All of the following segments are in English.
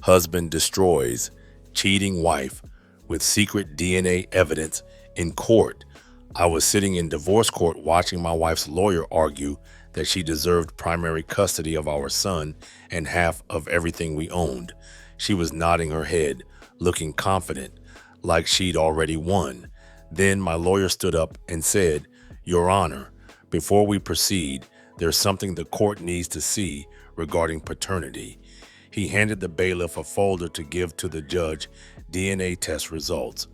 Husband destroys cheating wife with secret DNA evidence in court. I was sitting in divorce court watching my wife's lawyer argue that she deserved primary custody of our son and half of everything we owned. She was nodding her head, looking confident, like she'd already won. Then my lawyer stood up and said, "Your Honor, before we proceed, there's something the court needs to see regarding paternity." He handed the bailiff a folder to give to the judge DNA test results.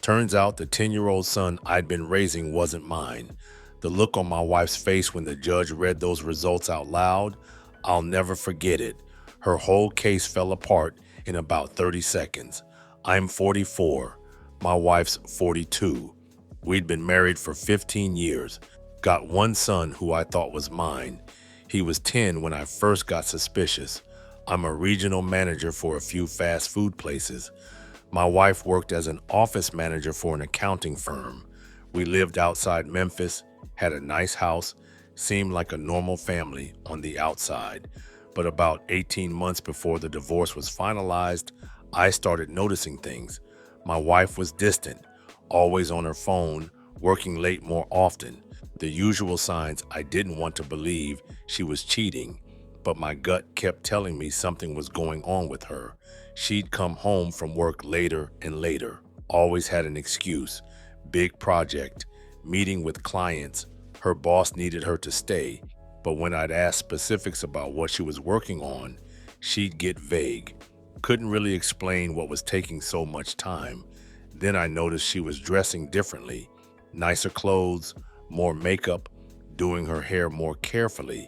Turns out the 10-year-old son I'd been raising wasn't mine. The look on my wife's face when the judge read those results out loud, I'll never forget it. Her whole case fell apart in about 30 seconds. I'm 44. My wife's 42. We'd been married for 15 years. Got one son who I thought was mine. He was 10 when I first got suspicious. I'm a regional manager for a few fast food places. My wife worked as an office manager for an accounting firm. We lived outside Memphis, had a nice house, seemed like a normal family on the outside. But about 18 months before the divorce was finalized, I started noticing things. My wife was distant, always on her phone, working late more often. The usual signs I didn't want to believe she was cheating, but my gut kept telling me something was going on with her. She'd come home from work later and later, always had an excuse. Big project, meeting with clients. Her boss needed her to stay, but when I'd ask specifics about what she was working on, she'd get vague. Couldn't really explain what was taking so much time. Then I noticed she was dressing differently. Nicer clothes, more makeup, doing her hair more carefully.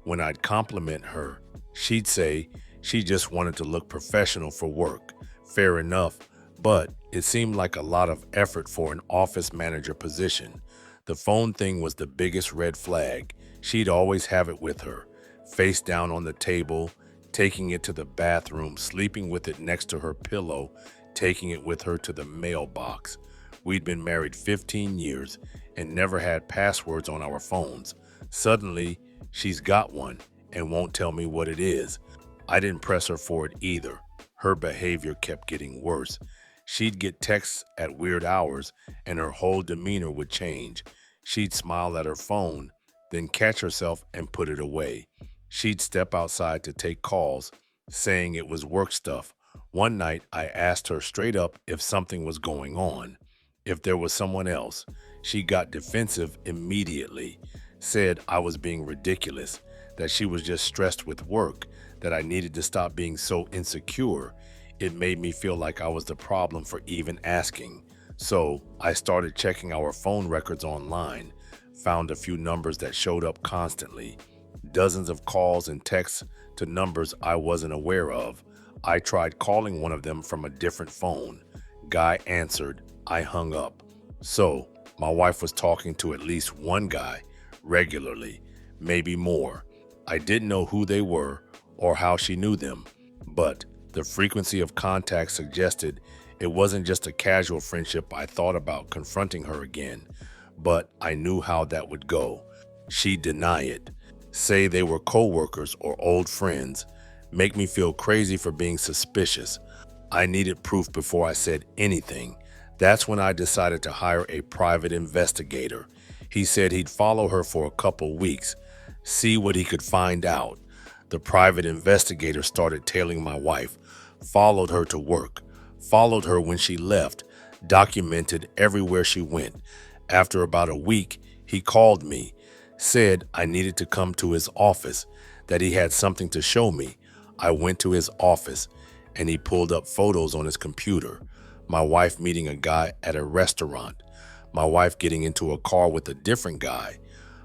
When I'd compliment her, she'd say she just wanted to look professional for work. Fair enough, but it seemed like a lot of effort for an office manager position. The phone thing was the biggest red flag. She'd always have it with her, face down on the table, taking it to the bathroom, sleeping with it next to her pillow, taking it with her to the mailbox. We'd been married 15 years and never had passwords on our phones. Suddenly, she's got one and won't tell me what it is. I didn't press her for it either. Her behavior kept getting worse. She'd get texts at weird hours and her whole demeanor would change. She'd smile at her phone, then catch herself and put it away. She'd step outside to take calls, saying it was work stuff. One night, I asked her straight up if something was going on, if there was someone else. She got defensive immediately, said I was being ridiculous, that she was just stressed with work, that I needed to stop being so insecure. It made me feel like I was the problem for even asking. So I started checking our phone records online, found a few numbers that showed up constantly, dozens of calls and texts to numbers I wasn't aware of. I tried calling one of them from a different phone. Guy answered. I hung up. So my wife was talking to at least one guy regularly, maybe more. I didn't know who they were or how she knew them, but the frequency of contact suggested it wasn't just a casual friendship. I thought about confronting her again, but I knew how that would go. She'd deny it, say they were co-workers or old friends, make me feel crazy for being suspicious. I needed proof before I said anything. That's when I decided to hire a private investigator. He said he'd follow her for a couple weeks, see what he could find out. The private investigator started tailing my wife, followed her to work, followed her when she left, documented everywhere she went. After about a week, he called me, said I needed to come to his office, that he had something to show me. I went to his office, and he pulled up photos on his computer. My wife meeting a guy at a restaurant. My wife getting into a car with a different guy.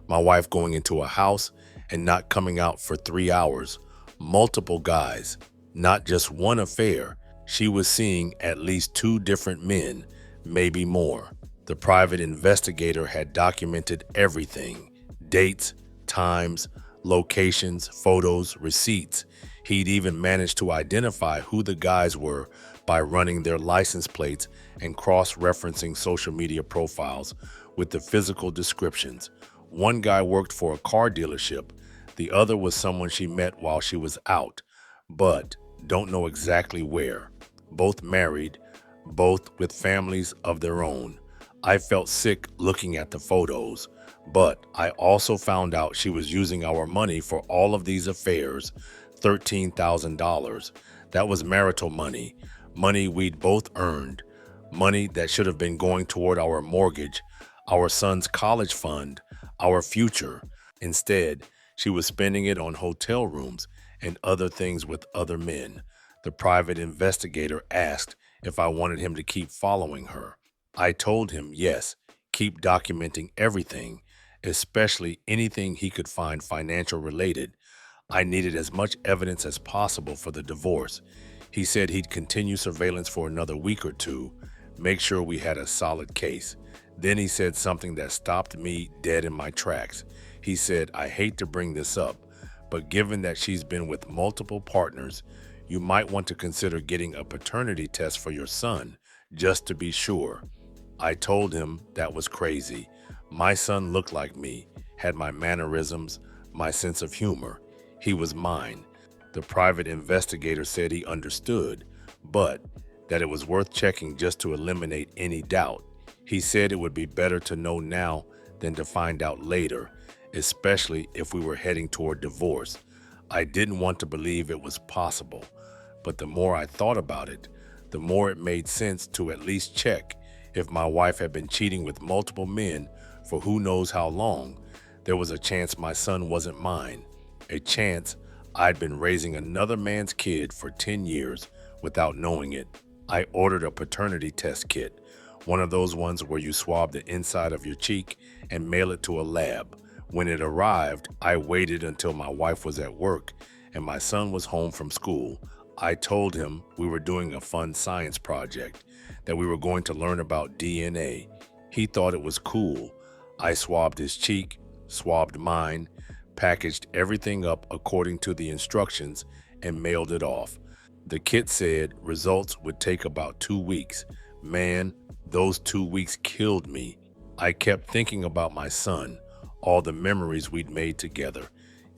My wife going into a house and not coming out for 3 hours. Multiple guys, not just one affair. She was seeing at least 2 different men, maybe more. The private investigator had documented everything: dates, times, locations, photos, receipts. He'd even managed to identify who the guys were by running their license plates and cross-referencing social media profiles with the physical descriptions. One guy worked for a car dealership. The other was someone she met while she was out. But don't know exactly where. Both married, both with families of their own. I felt sick looking at the photos, but I also found out she was using our money for all of these affairs, $13,000. That was marital money, money we'd both earned, money that should have been going toward our mortgage, our son's college fund, our future. Instead, she was spending it on hotel rooms and other things with other men. The private investigator asked if I wanted him to keep following her. I told him yes, keep documenting everything, especially anything he could find financial related. I needed as much evidence as possible for the divorce. He said he'd continue surveillance for another week or two, make sure we had a solid case. Then he said something that stopped me dead in my tracks. He said, I hate to bring this up, but given that she's been with multiple partners, you might want to consider getting a paternity test for your son, just to be sure. I told him that was crazy. My son looked like me, had my mannerisms, my sense of humor. He was mine. The private investigator said he understood, but that it was worth checking just to eliminate any doubt. He said it would be better to know now than to find out later, especially if we were heading toward divorce. I didn't want to believe it was possible, but the more I thought about it, the more it made sense to at least check. If my wife had been cheating with multiple men for who knows how long, there was a chance my son wasn't mine, a chance I'd been raising another man's kid for 10 years without knowing it. I ordered a paternity test kit, one of those ones where you swab the inside of your cheek and mail it to a lab. When it arrived, I waited until my wife was at work and my son was home from school. I told him we were doing a fun science project, that we were going to learn about DNA. He thought it was cool. I swabbed his cheek, swabbed mine, packaged everything up according to the instructions, and mailed it off. The kit said results would take about 2 weeks. Man, those 2 weeks killed me. I kept thinking about my son, all the memories we'd made together,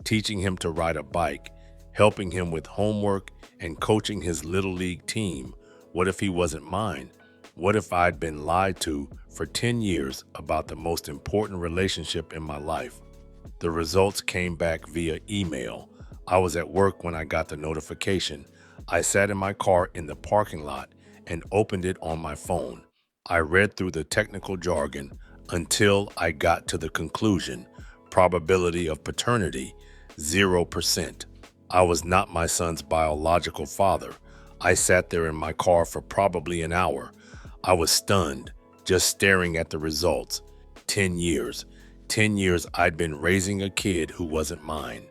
teaching him to ride a bike, helping him with homework, and coaching his little league team. What if he wasn't mine? What if I'd been lied to for 10 years about the most important relationship in my life? The results came back via email. I was at work when I got the notification. I sat in my car in the parking lot and opened it on my phone. I read through the technical jargon until I got to the conclusion. Probability of paternity, 0%. I was not my son's biological father. I sat there in my car for probably an hour. I was stunned, just staring at the results. 10 years. 10 years I'd been raising a kid who wasn't mine.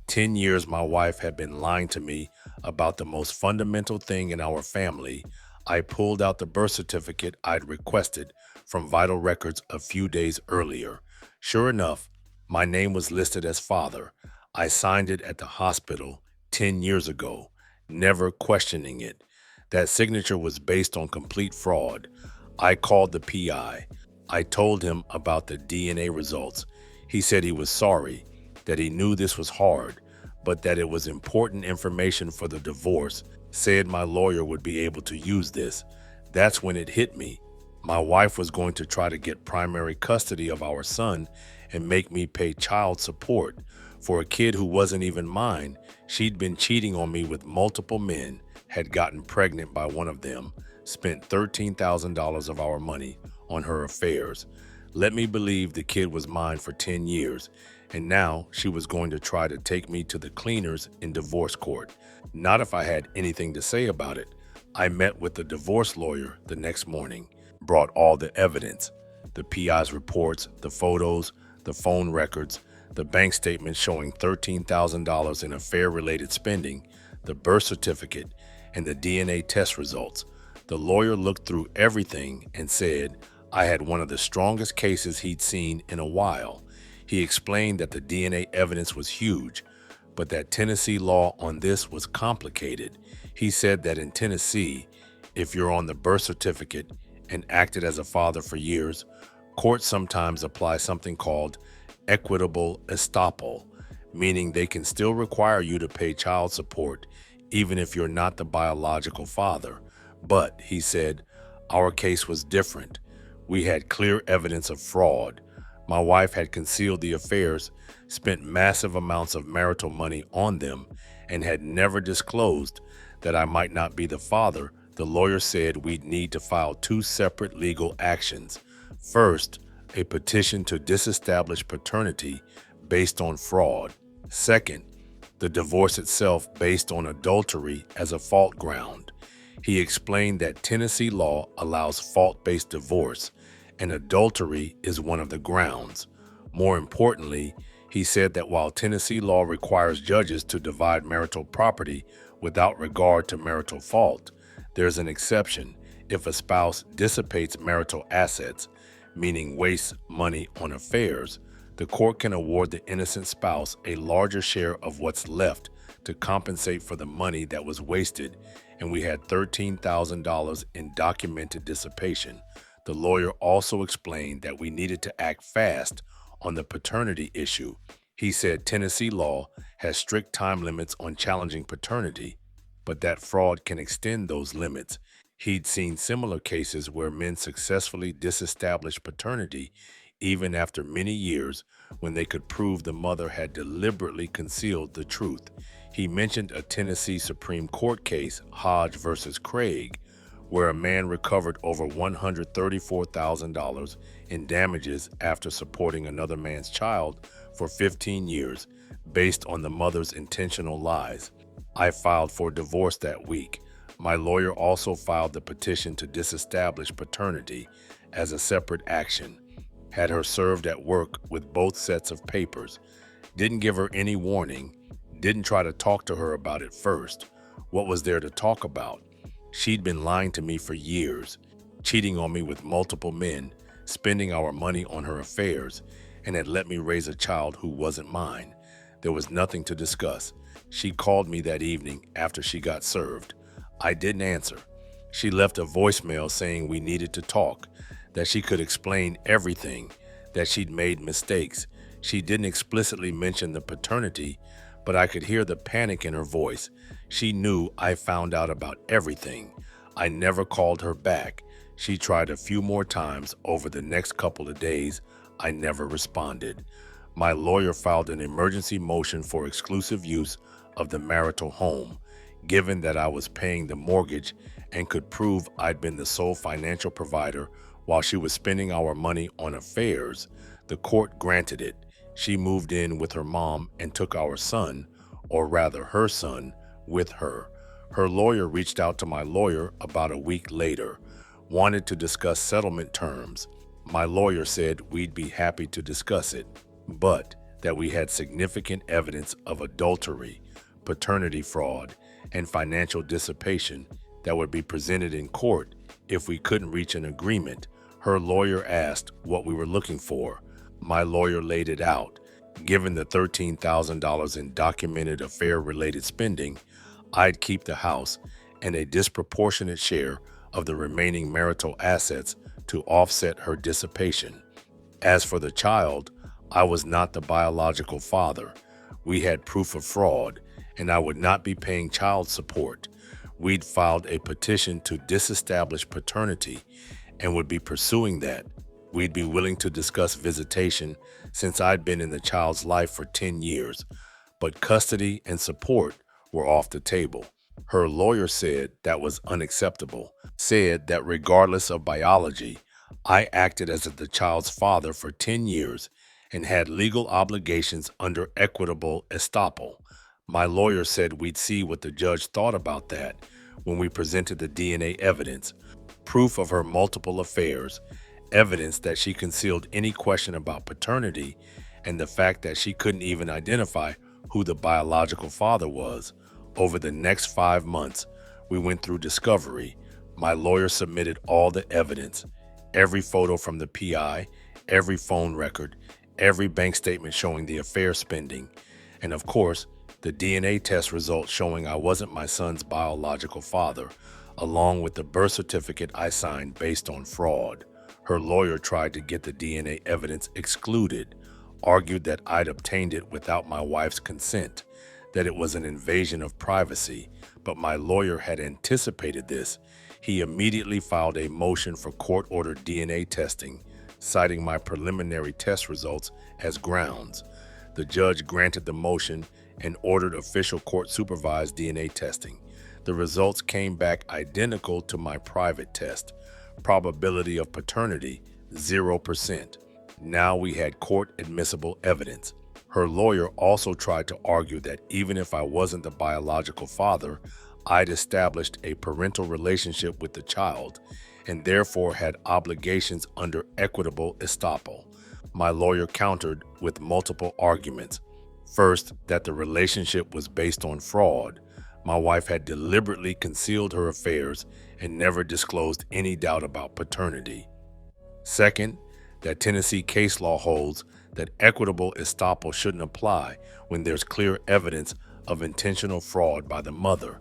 10 years my wife had been lying to me about the most fundamental thing in our family. I pulled out the birth certificate I'd requested from Vital Records a few days earlier. Sure enough, my name was listed as father. I signed it at the hospital 10 years ago, never questioning it. That signature was based on complete fraud. I called the PI. I told him about the DNA results. He said he was sorry, that he knew this was hard, but that it was important information for the divorce, said my lawyer would be able to use this. That's when it hit me. My wife was going to try to get primary custody of our son and make me pay child support. For a kid who wasn't even mine, she'd been cheating on me with multiple men, had gotten pregnant by one of them, spent $13,000 of our money on her affairs. Let me believe the kid was mine for 10 years, and now she was going to try to take me to the cleaners in divorce court. Not if I had anything to say about it. I met with the divorce lawyer the next morning, brought all the evidence, the PI's reports, the photos, the phone records, the bank statement showing $13,000 in affair-related spending, the birth certificate, and the DNA test results. The lawyer looked through everything and said I had one of the strongest cases he'd seen in a while. He explained that the DNA evidence was huge, but that Tennessee law on this was complicated. He said that in Tennessee, if you're on the birth certificate and acted as a father for years, courts sometimes apply something called equitable estoppel, meaning they can still require you to pay child support even if you're not the biological father. But, he said, our case was different. We had clear evidence of fraud. My wife had concealed the affairs, spent massive amounts of marital money on them, and had never disclosed that I might not be the father. The lawyer said we'd need to file two separate legal actions. First, a petition to disestablish paternity based on fraud. Second, the divorce itself based on adultery as a fault ground. He explained that Tennessee law allows fault-based divorce, and adultery is one of the grounds. More importantly, he said that while Tennessee law requires judges to divide marital property without regard to marital fault, there's an exception if a spouse dissipates marital assets, meaning wastes money on affairs. The court can award the innocent spouse a larger share of what's left to compensate for the money that was wasted, and we had $13,000 in documented dissipation. The lawyer also explained that we needed to act fast on the paternity issue. He said Tennessee law has strict time limits on challenging paternity, but that fraud can extend those limits. He'd seen similar cases where men successfully disestablished paternity even after many years when they could prove the mother had deliberately concealed the truth. He mentioned a Tennessee Supreme Court case, Hodge versus Craig, where a man recovered over $134,000 in damages after supporting another man's child for 15 years based on the mother's intentional lies. I filed for divorce that week. My lawyer also filed the petition to disestablish paternity as a separate action. Had her served at work with both sets of papers. Didn't give her any warning. Didn't try to talk to her about it first. What was there to talk about? She'd been lying to me for years, cheating on me with multiple men, spending our money on her affairs, and had let me raise a child who wasn't mine. There was nothing to discuss. She called me that evening after she got served. I didn't answer. She left a voicemail saying we needed to talk, that she could explain everything, that she'd made mistakes. She didn't explicitly mention the paternity, but I could hear the panic in her voice. She knew I found out about everything. I never called her back. She tried a few more times over the next couple of days. I never responded. My lawyer filed an emergency motion for exclusive use of the marital home. Given that I was paying the mortgage and could prove I'd been the sole financial provider while she was spending our money on affairs, the court granted it. She moved in with her mom and took our son, or rather her son, with her. Her lawyer reached out to my lawyer about a week later, wanted to discuss settlement terms. My lawyer said we'd be happy to discuss it, but that we had significant evidence of adultery, paternity fraud, and financial dissipation that would be presented in court if we couldn't reach an agreement. Her lawyer asked what we were looking for. My lawyer laid it out. Given the $13,000 in documented affair-related spending, I'd keep the house and a disproportionate share of the remaining marital assets to offset her dissipation. As for the child, I was not the biological father. We had proof of fraud, and I would not be paying child support. We'd filed a petition to disestablish paternity and would be pursuing that. We'd be willing to discuss visitation since I'd been in the child's life for 10 years, but custody and support were off the table. Her lawyer said that was unacceptable, said that regardless of biology, I acted as the child's father for 10 years and had legal obligations under equitable estoppel. My lawyer said we'd see what the judge thought about that when we presented the DNA evidence, proof of her multiple affairs, evidence that she concealed any question about paternity, and the fact that she couldn't even identify who the biological father was. Over the next 5 months, we went through discovery. My lawyer submitted all the evidence, every photo from the PI, every phone record, every bank statement showing the affair spending, and of course, the DNA test results showing I wasn't my son's biological father, along with the birth certificate I signed based on fraud. Her lawyer tried to get the DNA evidence excluded, argued that I'd obtained it without my wife's consent. that it was an invasion of privacy, but my lawyer had anticipated this. He immediately filed a motion for court-ordered DNA testing, citing my preliminary test results as grounds. The judge granted the motion and ordered official court-supervised DNA testing. The results came back identical to my private test. Probability of paternity, 0%. Now we had court-admissible evidence. Her lawyer also tried to argue that even if I wasn't the biological father, I'd established a parental relationship with the child and therefore had obligations under equitable estoppel. My lawyer countered with multiple arguments. First, that the relationship was based on fraud. My wife had deliberately concealed her affairs and never disclosed any doubt about paternity. Second, that Tennessee case law holds that equitable estoppel shouldn't apply when there's clear evidence of intentional fraud by the mother.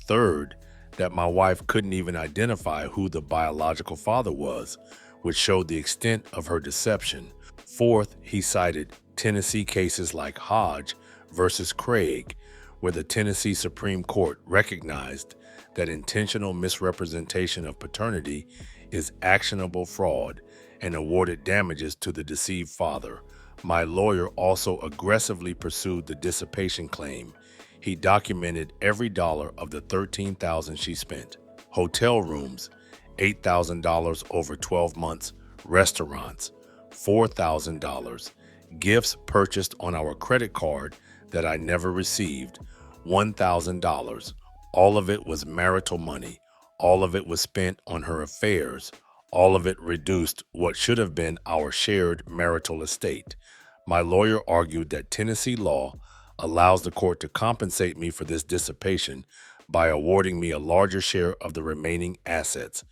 Third, that my wife couldn't even identify who the biological father was, which showed the extent of her deception. Fourth, he cited Tennessee cases like Hodge versus Craig, where the Tennessee Supreme Court recognized that intentional misrepresentation of paternity is actionable fraud and awarded damages to the deceived father. My lawyer also aggressively pursued the dissipation claim. He documented every dollar of the $13,000 she spent. Hotel rooms, $8,000 over 12 months. Restaurants, $4,000. Gifts purchased on our credit card that I never received, $1,000. All of it was marital money. All of it was spent on her affairs. All of it reduced what should have been our shared marital estate. My lawyer argued that Tennessee law allows the court to compensate me for this dissipation by awarding me a larger share of the remaining assets.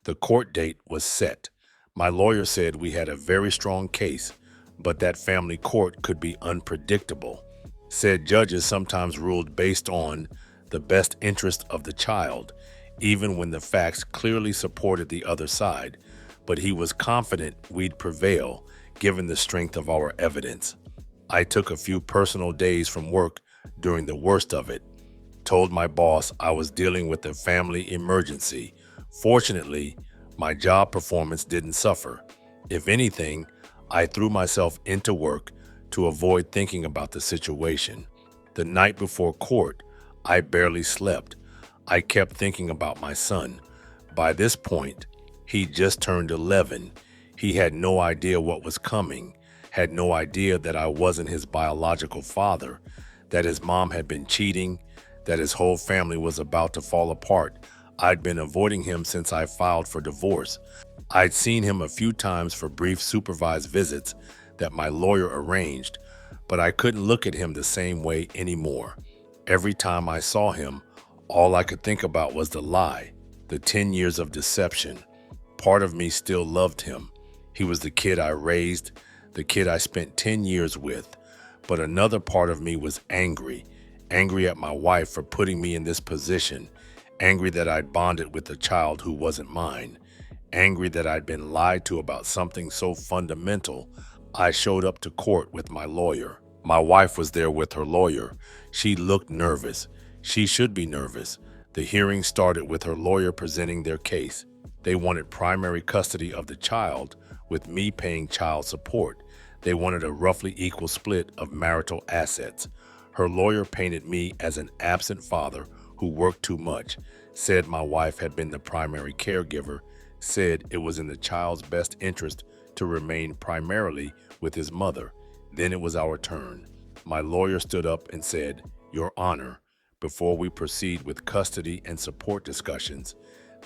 The court date was set. My lawyer said we had a very strong case, but that family court could be unpredictable. Said judges sometimes ruled based on the best interest of the child, even when the facts clearly supported the other side, but he was confident we'd prevail given the strength of our evidence. I took a few personal days from work during the worst of it, told my boss I was dealing with a family emergency. Fortunately, my job performance didn't suffer. If anything, I threw myself into work to avoid thinking about the situation. The night before court, I barely slept. I kept thinking about my son. By this point, he just turned 11. He had no idea what was coming, had no idea that I wasn't his biological father, that his mom had been cheating, that his whole family was about to fall apart. I'd been avoiding him since I filed for divorce. I'd seen him a few times for brief supervised visits that my lawyer arranged, but I couldn't look at him the same way anymore. Every time I saw him, all I could think about was the lie, the 10 years of deception. Part of me still loved him. He was the kid I raised, the kid I spent 10 years with. But another part of me was angry at my wife for putting me in this position, angry that I'd bonded with a child who wasn't mine, angry that I'd been lied to about something so fundamental. I showed up to court with my lawyer. My wife was there with her lawyer. She looked nervous. She should be nervous. The hearing started with her lawyer presenting their case. They wanted primary custody of the child, with me paying child support. They wanted a roughly equal split of marital assets. Her lawyer painted me as an absent father who worked too much, said my wife had been the primary caregiver, said it was in the child's best interest to remain primarily with his mother. Then it was our turn. My lawyer stood up and said, "Your Honor, before we proceed with custody and support discussions,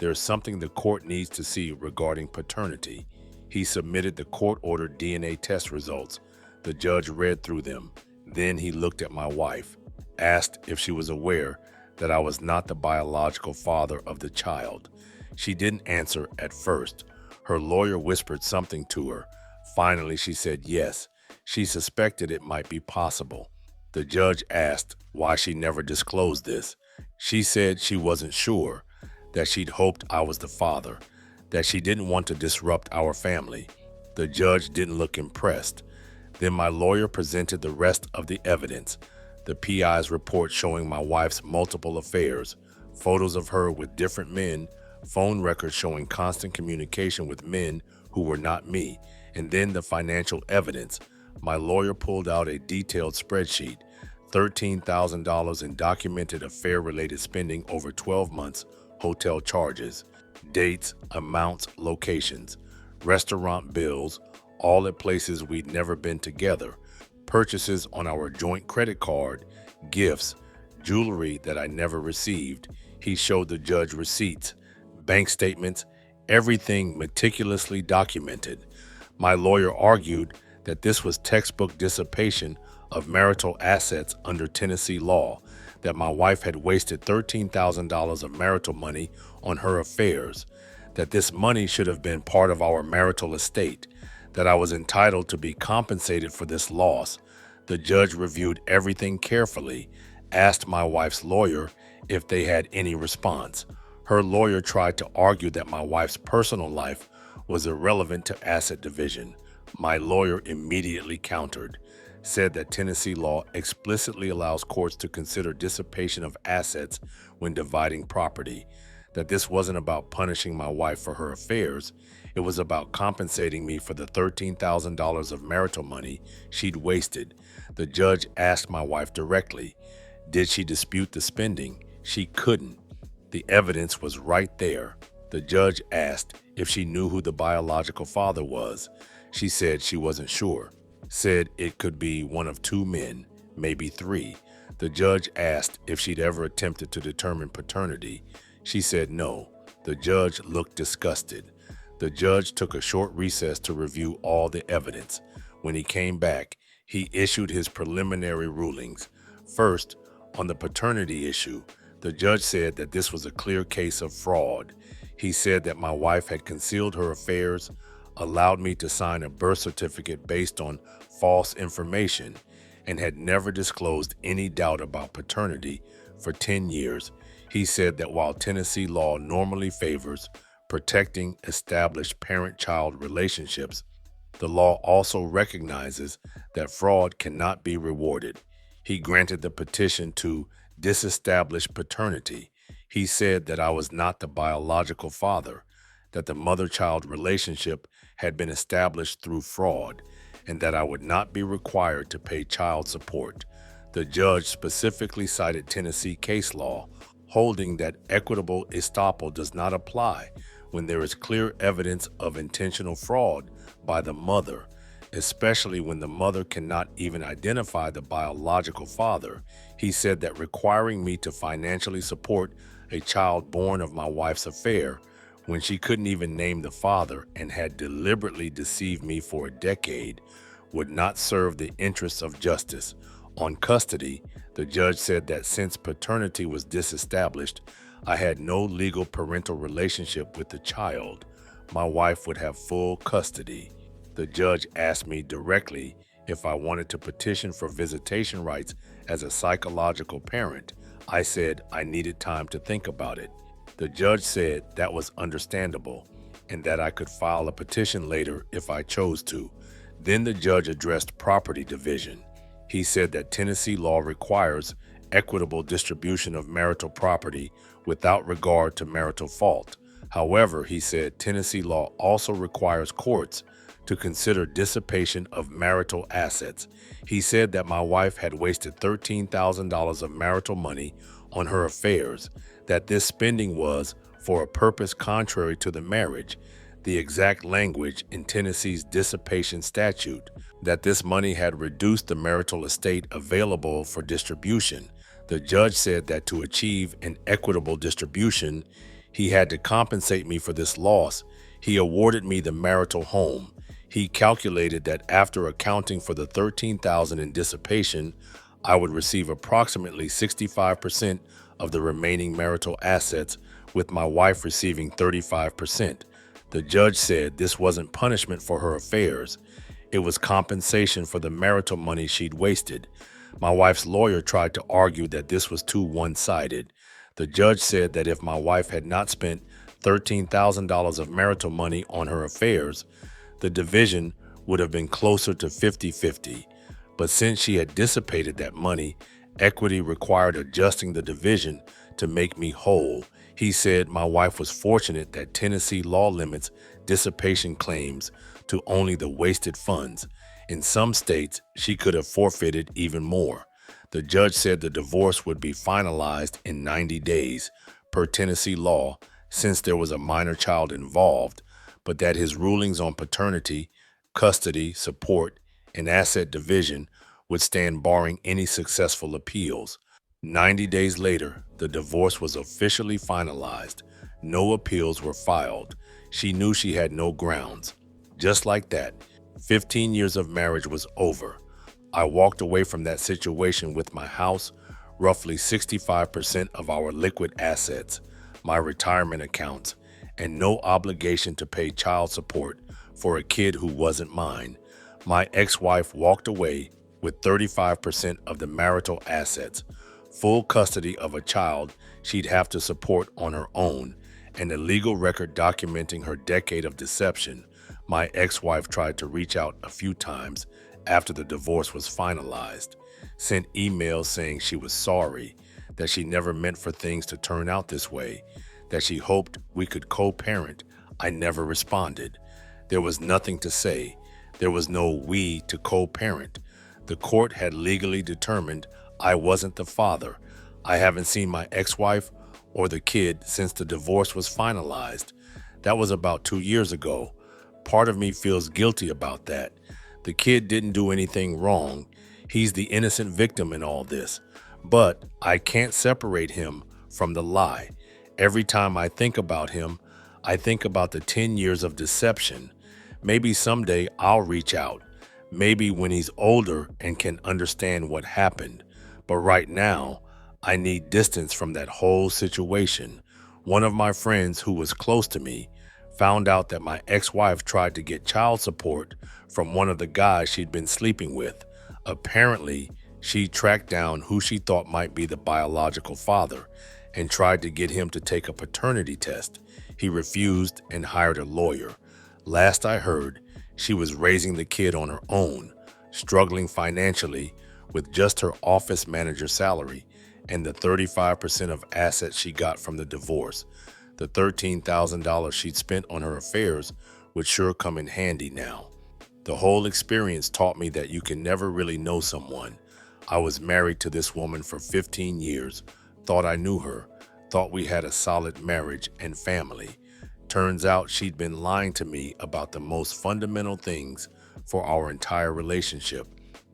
there's something the court needs to see regarding paternity." He submitted the court-ordered DNA test results. The judge read through them. Then he looked at my wife, asked if she was aware that I was not the biological father of the child. She didn't answer at first. Her lawyer whispered something to her. Finally, she said yes. She suspected it might be possible. The judge asked why she never disclosed this. She said she wasn't sure, that she'd hoped I was the father, that she didn't want to disrupt our family. The judge didn't look impressed. Then my lawyer presented the rest of the evidence. the PI's report showing my wife's multiple affairs, photos of her with different men, phone records showing constant communication with men who were not me, and then the financial evidence. My lawyer pulled out a detailed spreadsheet, $13,000 in documented affair-related spending over 12 months, hotel charges, dates, amounts, locations, restaurant bills, all at places we'd never been together, purchases on our joint credit card, gifts, jewelry that I never received. He showed the judge receipts, bank statements, everything meticulously documented. My lawyer argued that this was textbook dissipation of marital assets under Tennessee law, that my wife had wasted $13,000 of marital money on her affairs, that this money should have been part of our marital estate, that I was entitled to be compensated for this loss. The judge reviewed everything carefully, asked my wife's lawyer if they had any response. Her lawyer tried to argue that my wife's personal life was irrelevant to asset division. My lawyer immediately countered, said that Tennessee law explicitly allows courts to consider dissipation of assets when dividing property, that this wasn't about punishing my wife for her affairs, it was about compensating me for the $13,000 of marital money she'd wasted. The judge asked my wife directly, did she dispute the spending? She couldn't. The evidence was right there. The judge asked if she knew who the biological father was. She said she wasn't sure, said it could be one of two men, maybe three. The judge asked if she'd ever attempted to determine paternity. She said no. The judge looked disgusted. The judge took a short recess to review all the evidence. When he came back, he issued his preliminary rulings. First, on the paternity issue, the judge said that this was a clear case of fraud. He said that my wife had concealed her affairs, allowed me to sign a birth certificate based on false information, and had never disclosed any doubt about paternity for 10 years. He said that while Tennessee law normally favors protecting established parent-child relationships, the law also recognizes that fraud cannot be rewarded. He granted the petition to disestablish paternity. He said that I was not the biological father, that the mother-child relationship had been established through fraud, and that I would not be required to pay child support. The judge specifically cited Tennessee case law, holding that equitable estoppel does not apply when there is clear evidence of intentional fraud by the mother, especially when the mother cannot even identify the biological father. He said that requiring me to financially support a child born of my wife's affair when she couldn't even name the father and had deliberately deceived me for a decade would not serve the interests of justice. On custody, the judge said that since paternity was disestablished, I had no legal parental relationship with the child. My wife would have full custody. The judge asked me directly if I wanted to petition for visitation rights as a psychological parent. I said I needed time to think about it. The judge said that was understandable and that I could file a petition later if I chose to. Then the judge addressed property division. He said that Tennessee law requires equitable distribution of marital property without regard to marital fault. However, he said Tennessee law also requires courts to consider dissipation of marital assets. He said that my wife had wasted $13,000 of marital money on her affairs, that this spending was for a purpose contrary to the marriage, the exact language in Tennessee's dissipation statute, that this money had reduced the marital estate available for distribution. The judge said that to achieve an equitable distribution, he had to compensate me for this loss. He awarded me the marital home. He calculated that after accounting for the $13,000 in dissipation, I would receive approximately 65% of the remaining marital assets, with my wife receiving 35%. The judge said this wasn't punishment for her affairs. It was compensation for the marital money she'd wasted. My wife's lawyer tried to argue that this was too one-sided. The judge said that if my wife had not spent $13,000 of marital money on her affairs, the division would have been closer to 50-50. But since she had dissipated that money Equity required adjusting the division to make me whole. He said my wife was fortunate that Tennessee law limits dissipation claims to only the wasted funds. In some states, she could have forfeited even more. The judge said the divorce would be finalized in 90 days, per Tennessee law, since there was a minor child involved, but that his rulings on paternity, custody, support, and asset division would stand barring any successful appeals. 90 days later, the divorce was officially finalized. No appeals were filed. She knew she had no grounds. Just like that, 15 years of marriage was over. I walked away from that situation with my house, roughly 65% of our liquid assets, my retirement accounts, and no obligation to pay child support for a kid who wasn't mine. My ex-wife walked away with 35% of the marital assets, full custody of a child she'd have to support on her own, and a legal record documenting her decade of deception. My ex-wife tried to reach out a few times after the divorce was finalized, sent emails saying she was sorry, that she never meant for things to turn out this way, that she hoped we could co-parent. I never responded. There was nothing to say. There was no we to co-parent. The court had legally determined I wasn't the father. I haven't seen my ex-wife or the kid since the divorce was finalized. That was about 2 years ago. Part of me feels guilty about that. The kid didn't do anything wrong. He's the innocent victim in all this. But I can't separate him from the lie. Every time I think about him, I think about the 10 years of deception. Maybe someday I'll reach out. Maybe when he's older and can understand what happened. But right now, I need distance from that whole situation. One of my friends who was close to me found out that my ex-wife tried to get child support from one of the guys she'd been sleeping with. Apparently, she tracked down who she thought might be the biological father and tried to get him to take a paternity test. He refused and hired a lawyer. Last I heard, she was raising the kid on her own, struggling financially with just her office manager salary and the 35% of assets she got from the divorce. The $13,000 she'd spent on her affairs would sure come in handy now. The whole experience taught me that you can never really know someone. I was married to this woman for 15 years, thought I knew her, thought we had a solid marriage and family. Turns out she'd been lying to me about the most fundamental things for our entire relationship.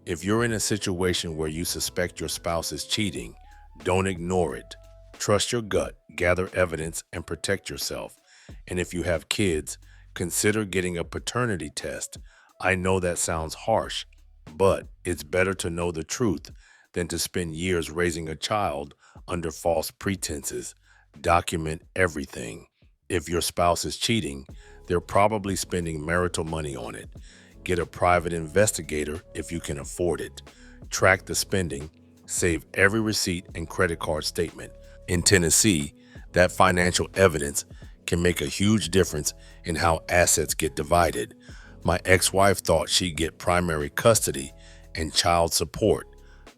If you're in a situation where you suspect your spouse is cheating, don't ignore it. Trust your gut, gather evidence, and protect yourself. And if you have kids, consider getting a paternity test. I know that sounds harsh, but it's better to know the truth than to spend years raising a child under false pretenses. Document everything. If your spouse is cheating, they're probably spending marital money on it. Get a private investigator if you can afford it. Track the spending. Save every receipt and credit card statement. In Tennessee, that financial evidence can make a huge difference in how assets get divided. My ex-wife thought she'd get primary custody and child support,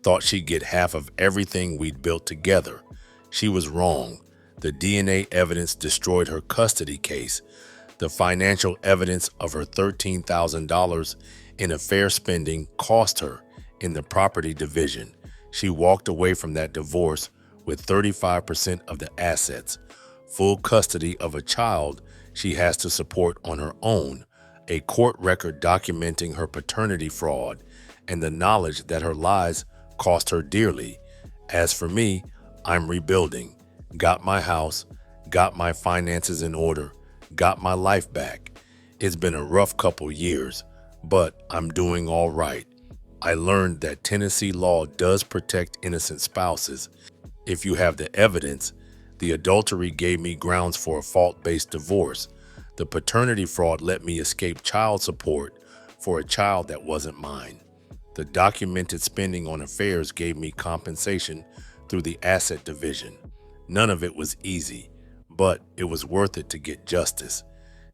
thought she'd get half of everything we'd built together. She was wrong. The DNA evidence destroyed her custody case. The financial evidence of her $13,000 in affair spending cost her in the property division. She walked away from that divorce with 35% of the assets, full custody of a child she has to support on her own, a court record documenting her paternity fraud, and the knowledge that her lies cost her dearly. As for me, I'm rebuilding. Got my house, got my finances in order, got my life back. It's been a rough couple years, but I'm doing all right. I learned that Tennessee law does protect innocent spouses. If you have the evidence, the adultery gave me grounds for a fault-based divorce. The paternity fraud let me escape child support for a child that wasn't mine. The documented spending on affairs gave me compensation through the asset division. None of it was easy, but it was worth it to get justice.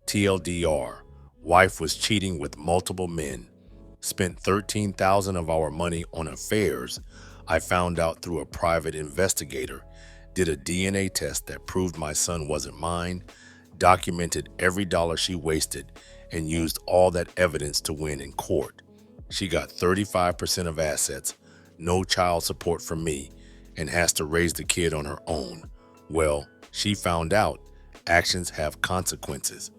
TLDR, wife was cheating with multiple men. Spent $13,000 of our money on affairs. I found out through a private investigator, did a DNA test that proved my son wasn't mine, documented every dollar she wasted, and used all that evidence to win in court. She got 35% of assets, no child support from me, and has to raise the kid on her own. Well, she found out actions have consequences.